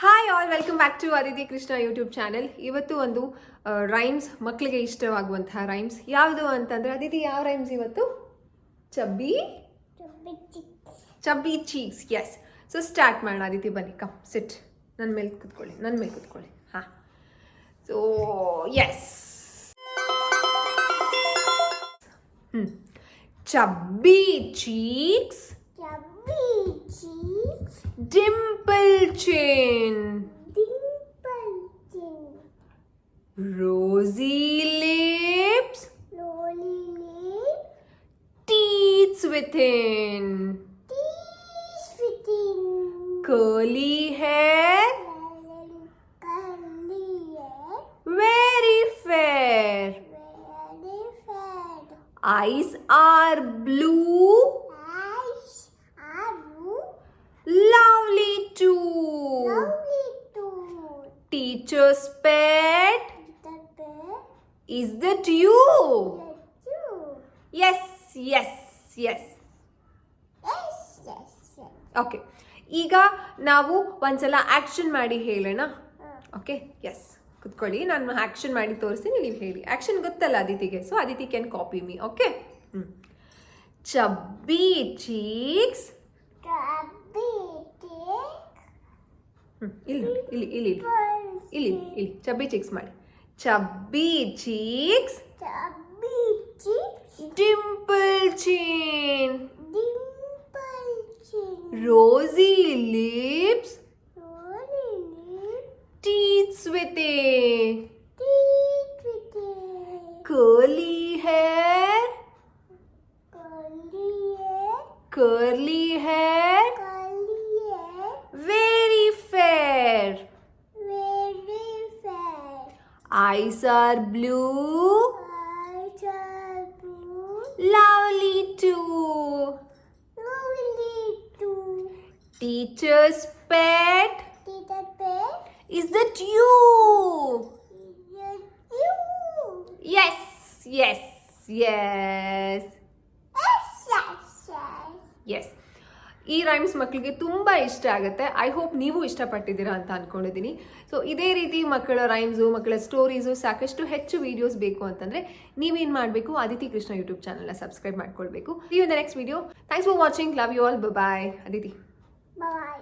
Hi all, welcome back to Aditi Krishna YouTube channel. ಇವತ್ತು ಒಂದು rhymes, ಮಕ್ಕಳಿಗೆ ಇಷ್ಟವಾಗುವಂತಹ ರೈಮ್ಸ್ ಯಾವುದು ಅಂತಂದರೆ, ಅದಿತಿ ಯಾವ ರೈಮ್ಸ್ ಇವತ್ತು? Chubby cheeks. Yes. So start ಮಾಡೋಣ ಅದಿತಿ, ಬನ್ನಿ, ಕಮ್ ಸಿಟ್, ನನ್ನ ಮೇಲೆ ಕೂತ್ಕೊಳ್ಳಿ. ಹಾಂ, so yes. Chubby cheeks, dimple chin, rosy lips, teeth within, curly hair, very fair, eyes are blue, lovely too, teacher's pet, is that you? Yes. Okay, ಈಗ ನಾವು ಒಂದ್ಸಲ action ಮಾಡಿ ಹೇಳೋಣ. ಓಕೆ, ಎಸ್, ಕುತ್ಕೊಳ್ಳಿ, ನಾನು ಆಕ್ಷನ್ ಮಾಡಿ ತೋರಿಸ್ತೀನಿ, ನೀವು ಹೇಳಿ. ಆಕ್ಷನ್ ಗೊತ್ತಲ್ಲ ಅದಿತಿಗೆ, so Aditi can copy me. Okay. Chubby cheeks, ಇಲ್ಲಿ ಚಬ್ಬಿ ಚೀಕ್ಸ್ ಮಾಡಿ. Chubby cheeks, dimple chin, rosy lips, teeth within, curly hair, very fair, eyes are blue, lovely too, teacher's pet, is that you? Yes. ಈ rhymes ಮಕ್ಕಳಿಗೆ ತುಂಬ ಇಷ್ಟ ಆಗುತ್ತೆ. I hope ನೀವು ಇಷ್ಟಪಟ್ಟಿದ್ದೀರಾ ಅಂತ ಅಂದ್ಕೊಂಡಿದ್ದೀನಿ. ಸೊ ಇದೇ ರೀತಿ ಮಕ್ಕಳ ರೈಮ್ಸು, ಮಕ್ಕಳ ಸ್ಟೋರೀಸು, ಸಾಕಷ್ಟು ಹೆಚ್ಚು ವಿಡಿಯೋಸ್ ಬೇಕು ಅಂತಂದರೆ ನೀವೇನು ಮಾಡಬೇಕು, ಅದಿತಿ ಕೃಷ್ಣ ಯೂಟ್ಯೂಬ್ ಚಾನಲ್ನ ಸಬ್ಸ್ಕ್ರೈಬ್ ಮಾಡ್ಕೊಳ್ಬೇಕು. See you in the next video. Thanks for watching. Love you all. Bye-bye. Aditi. Bye.